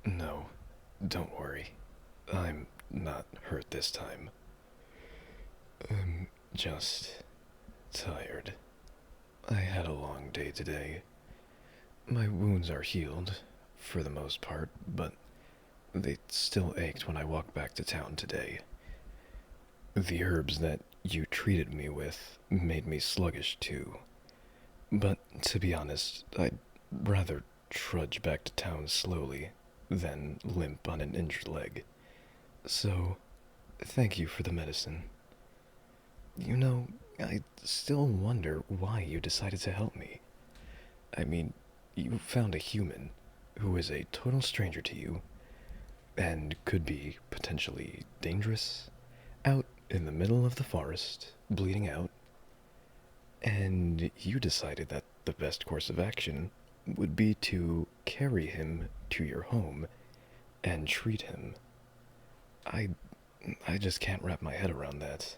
No, don't worry. I'm not hurt this time. I'm just tired. I had a long day today. My wounds are healed, for the most part, but they still ached when I walked back to town today. The herbs that you treated me with made me sluggish too. But to be honest, I'd rather trudge back to town slowly than limp on an injured leg. So, thank you for the medicine. You know, I still wonder why you decided to help me. I mean, you found a human who is a total stranger to you and could be potentially dangerous out in the middle of the forest, bleeding out, and you decided that the best course of action would be to carry him to your home and treat him. I I just can't wrap my head around that.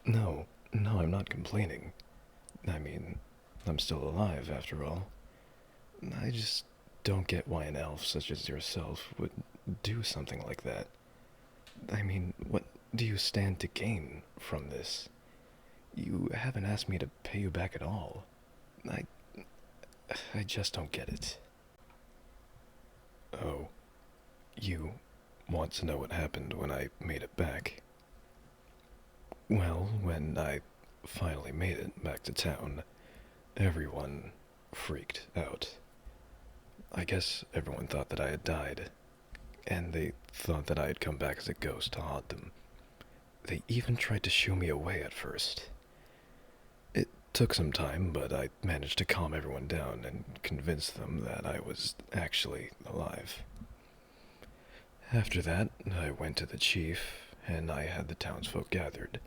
No, no, I'm not complaining. I mean, I'm still alive after all. I just don't get why an elf such as yourself would do something like that. I mean, what do you stand to gain from this? You haven't asked me to pay you back at all. I I just don't get it. Oh, you want to know what happened when I made it back? Well, when I finally made it back to town, everyone freaked out. I guess everyone thought that I had died, and they thought that I had come back as a ghost to haunt them. They even tried to shoo me away at first. It took some time, but I managed to calm everyone down and convince them that I was actually alive. After that, I went to the chief, and I had the townsfolk gathered.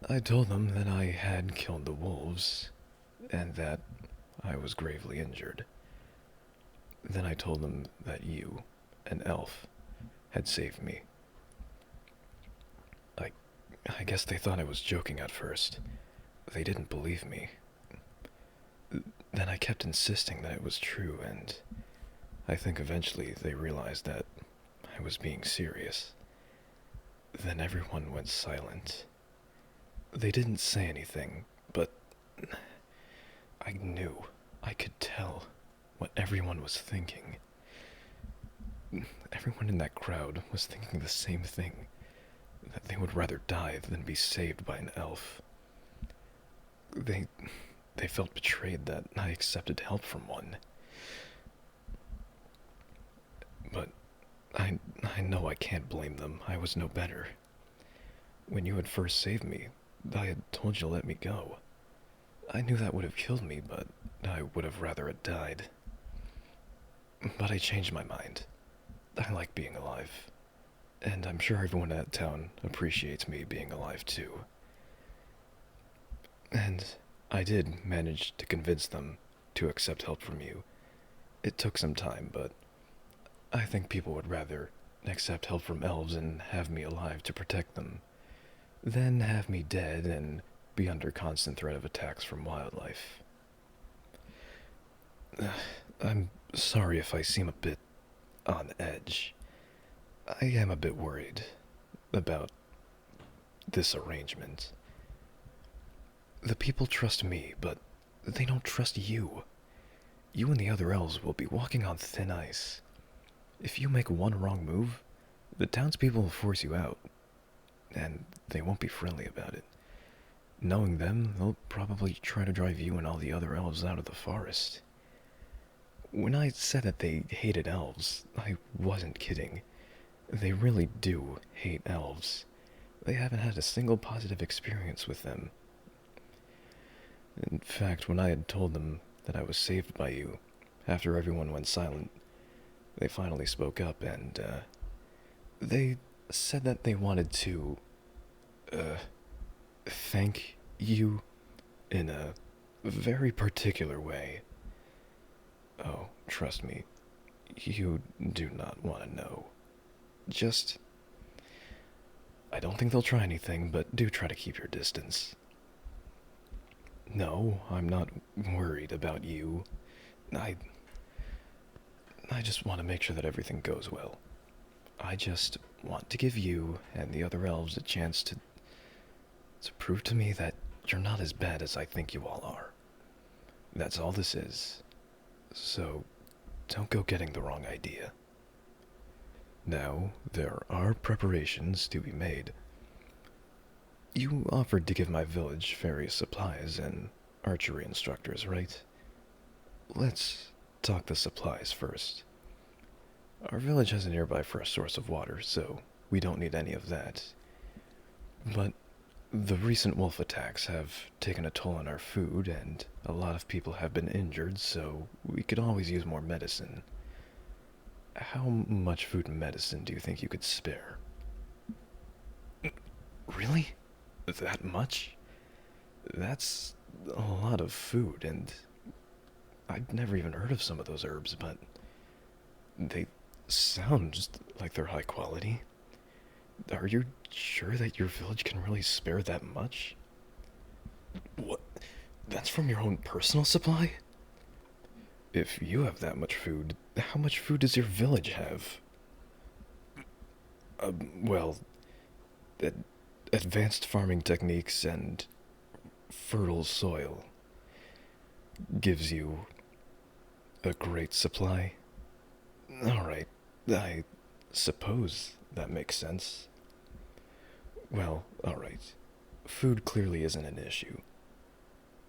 I told them that I had killed the wolves, and that I was gravely injured. Then I told them that you, an elf, had saved me. I, I guess they thought I was joking at first. They didn't believe me. Then I kept insisting that it was true, and I think eventually they realized that I was being serious. Then everyone went silent. They didn't say anything, but I knew, I could tell what everyone was thinking. Everyone in that crowd was thinking the same thing, that they would rather die than be saved by an elf. They they felt betrayed that I accepted help from one. But I know I can't blame them. I was no better. When you had first saved me, I had told you to let me go. I knew that would have killed me, but I would have rather had died. But I changed my mind. I like being alive. And I'm sure everyone in that town appreciates me being alive too. And I did manage to convince them to accept help from you. It took some time, but I think people would rather accept help from elves and have me alive to protect them than have me dead and be under constant threat of attacks from wildlife. I'm sorry if I seem a bit on edge. I am a bit worried about this arrangement. The people trust me, but they don't trust you. You and the other elves will be walking on thin ice. If you make one wrong move, the townspeople will force you out, and they won't be friendly about it. Knowing them, they'll probably try to drive you and all the other elves out of the forest. When I said that they hated elves, I wasn't kidding. They really do hate elves. They haven't had a single positive experience with them. In fact, when I had told them that I was saved by you, after everyone went silent, they finally spoke up and, they said that they wanted to, uh, thank you in a very particular way. Oh, trust me, you do not want to know. Just, I don't think they'll try anything, but do try to keep your distance. No, I'm not worried about you. I I just want to make sure that everything goes well. I just want to give you and the other elves a chance to prove to me that you're not as bad as I think you all are. That's all this is. So, don't go getting the wrong idea. Now, there are preparations to be made. You offered to give my village various supplies and archery instructors, right? Let's talk the supplies first. Our village has a nearby fresh source of water, so we don't need any of that. But the recent wolf attacks have taken a toll on our food, and a lot of people have been injured, so we could always use more medicine. How much food and medicine do you think you could spare? Really? That much? That's a lot of food, and I'd never even heard of some of those herbs, but they sound just like they're high quality. Are you sure that your village can really spare that much? What? That's from your own personal supply? If you have that much food, how much food does your village have? Well, advanced farming techniques and fertile soil gives you a great supply. Alright, I suppose that makes sense. Well, alright. Food clearly isn't an issue.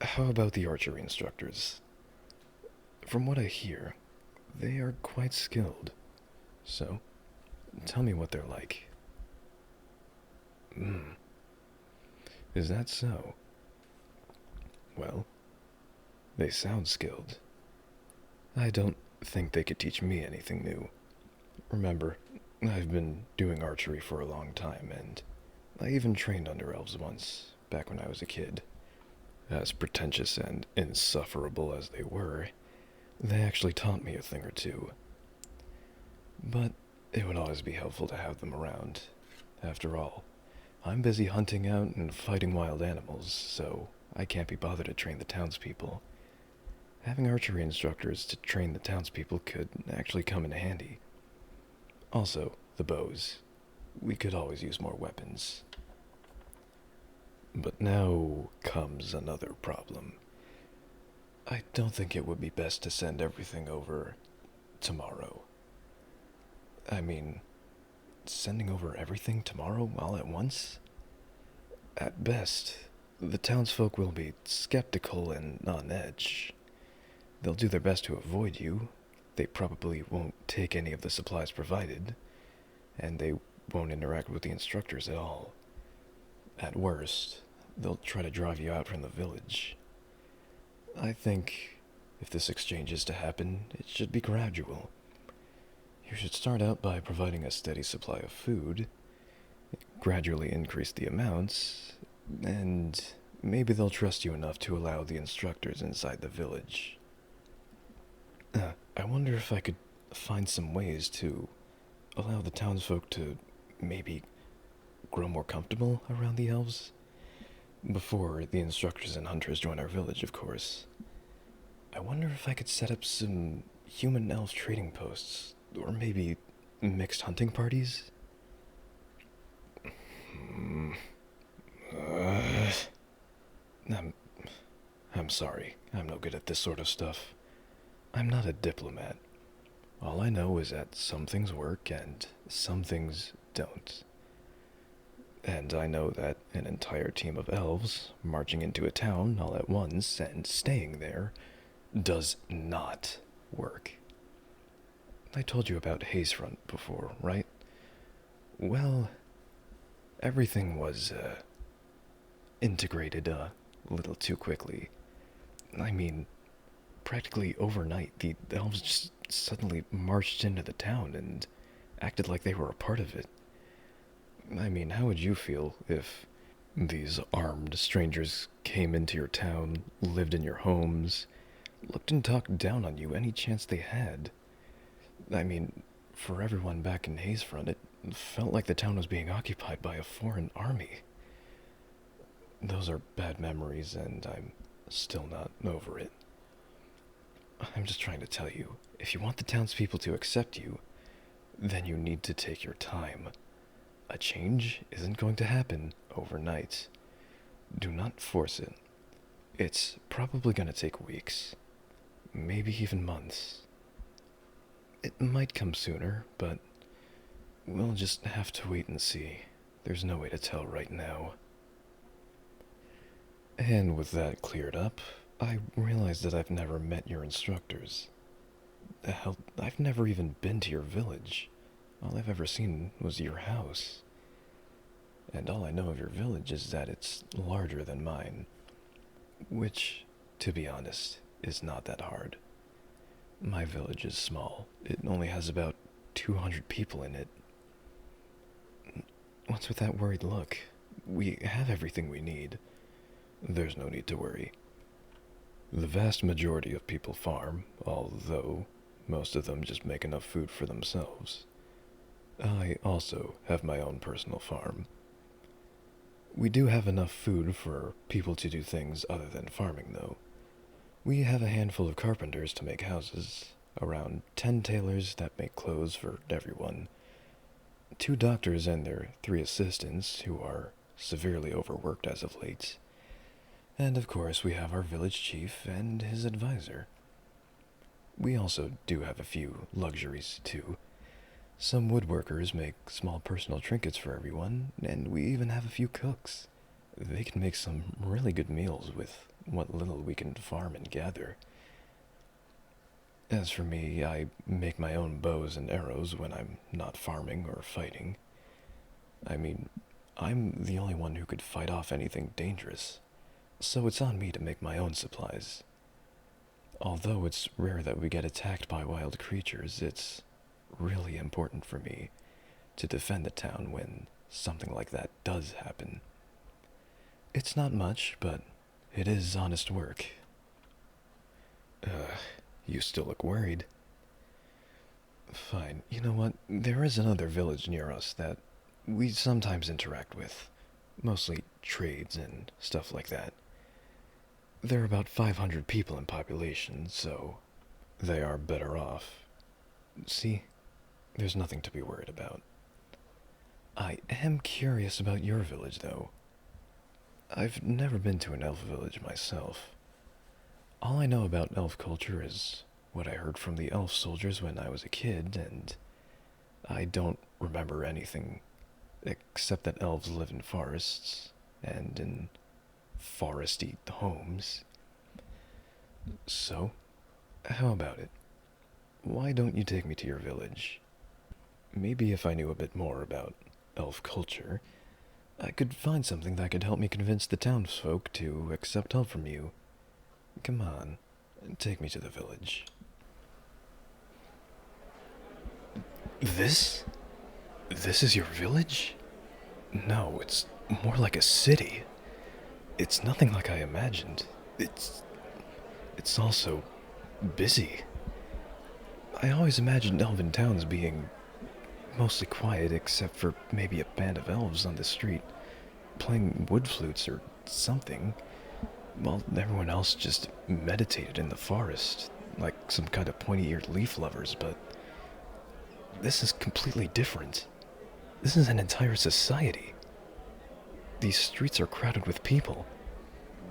How about the archery instructors? From what I hear, they are quite skilled. So, tell me what they're like. Is that so? Well, they sound skilled. I don't think they could teach me anything new. Remember, I've been doing archery for a long time, and I even trained under elves once, back when I was a kid. As pretentious and insufferable as they were, they actually taught me a thing or two. But it would always be helpful to have them around. After all, I'm busy hunting out and fighting wild animals, so I can't be bothered to train the townspeople. Having archery instructors to train the townspeople could actually come in handy. Also, the bows. We could always use more weapons. But now comes another problem. I don't think it would be best to send everything over tomorrow. I mean, sending over everything tomorrow all at once? At best, the townsfolk will be skeptical and on edge. They'll do their best to avoid you. They probably won't take any of the supplies provided, and they won't interact with the instructors at all. At worst, they'll try to drive you out from the village. I think if this exchange is to happen, it should be gradual. You should start out by providing a steady supply of food, gradually increase the amounts, and maybe they'll trust you enough to allow the instructors inside the village. I wonder if I could find some ways to allow the townsfolk to maybe grow more comfortable around the elves. Before the instructors and hunters join our village, of course. I wonder if I could set up some human-elf trading posts, or maybe mixed hunting parties? I'm sorry. I'm no good at this sort of stuff. I'm not a diplomat. All I know is that some things work and some things don't. And I know that an entire team of elves marching into a town all at once and staying there does not work. I told you about Hazefront before, right? Well, everything was, integrated a little too quickly. I mean, practically overnight, the elves just suddenly marched into the town and acted like they were a part of it. I mean, how would you feel if these armed strangers came into your town, lived in your homes, looked and talked down on you any chance they had? I mean, for everyone back in Hazefront, it felt like the town was being occupied by a foreign army. Those are bad memories, and I'm still not over it. I'm just trying to tell you, if you want the townspeople to accept you, then you need to take your time. A change isn't going to happen overnight. Do not force it. It's probably going to take weeks, maybe even months. It might come sooner, but we'll just have to wait and see. There's no way to tell right now. And with that cleared up, I realized that I've never met your instructors. Hell, I've never even been to your village. All I've ever seen was your house. And all I know of your village is that it's larger than mine. Which, to be honest, is not that hard. My village is small. It only has about 200 people in it. What's with that worried look? We have everything we need. There's no need to worry. The vast majority of people farm, although most of them just make enough food for themselves. I also have my own personal farm. We do have enough food for people to do things other than farming, though. We have a handful of carpenters to make houses, around 10 tailors that make clothes for everyone, 2 doctors and their 3 assistants who are severely overworked as of late, and of course we have our village chief and his advisor. We also do have a few luxuries, too. Some woodworkers make small personal trinkets for everyone, and we even have a few cooks. They can make some really good meals with what little we can farm and gather. As for me, I make my own bows and arrows when I'm not farming or fighting. I mean, I'm the only one who could fight off anything dangerous, so it's on me to make my own supplies. Although it's rare that we get attacked by wild creatures, it's really important for me to defend the town when something like that does happen. It's not much, but it is honest work. You still look worried. Fine, you know what? There is another village near us that we sometimes interact with. Mostly trades and stuff like that. There are about 500 people in population, so they are better off. See? There's nothing to be worried about. I am curious about your village, though. I've never been to an elf village myself. All I know about elf culture is what I heard from the elf soldiers when I was a kid, and I don't remember anything except that elves live in forests and in foresty homes. So, how about it? Why don't you take me to your village? Maybe if I knew a bit more about elf culture, I could find something that could help me convince the townsfolk to accept help from you. Come on, take me to the village. This? This is your village? No, it's more like a city. It's nothing like I imagined. It's also busy. I always imagined elven towns being mostly quiet except for maybe a band of elves on the street playing wood flutes or something, while everyone else just meditated in the forest like some kind of pointy-eared leaf lovers. But this is completely different. This is an entire society. These streets are crowded with people,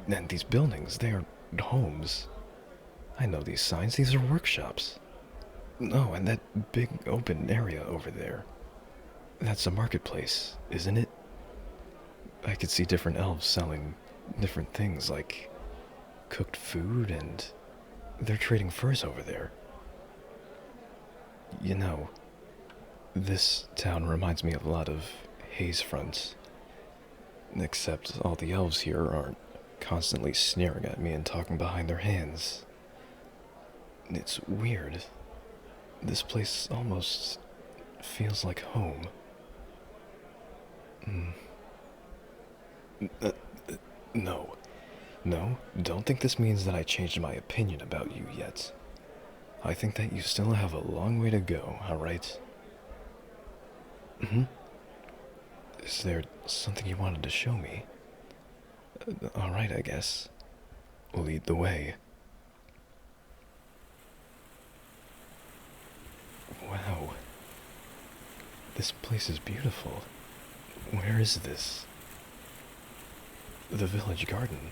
and these buildings, they are homes. I know these signs, these are workshops. Oh, and that big open area over there. That's a marketplace, isn't it? I could see different elves selling different things like cooked food, and they're trading furs over there. You know, this town reminds me a lot of Hazefront. Except all the elves here aren't constantly sneering at me and talking behind their hands. It's weird. This place almost feels like home. No. No, don't think this means that I changed my opinion about you yet. I think that you still have a long way to go, alright? Is there something you wanted to show me? Alright, I guess. Lead the way. Wow. This place is beautiful. Where is this? The village garden.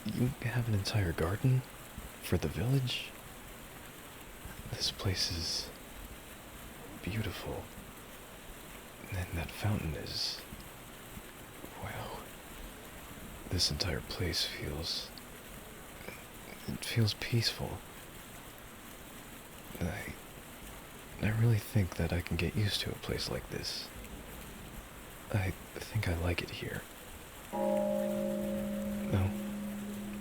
You have an entire garden? For the village? This place is beautiful. And that fountain is... Wow. This entire place feels... It feels peaceful. I really think that I can get used to a place like this. I think I like it here. Oh,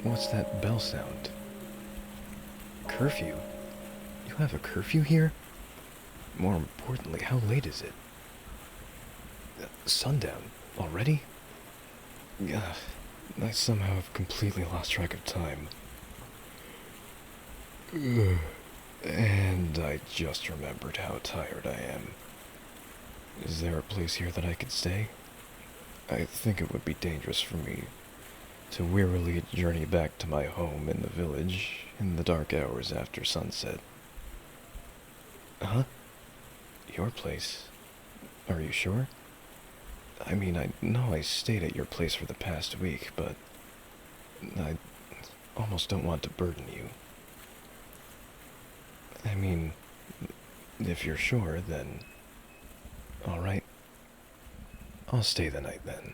what's that bell sound? Curfew? You have a curfew here? More importantly, how late is it? Sundown already? Ugh, I somehow have completely lost track of time. Ugh. And I just remembered how tired I am. Is there a place here that I could stay? I think it would be dangerous for me to wearily journey back to my home in the village in the dark hours after sunset. Huh? Your place? Are you sure? I mean, I know I stayed at your place for the past week, but I almost don't want to burden you. I mean, if you're sure, then... Alright. I'll stay the night then.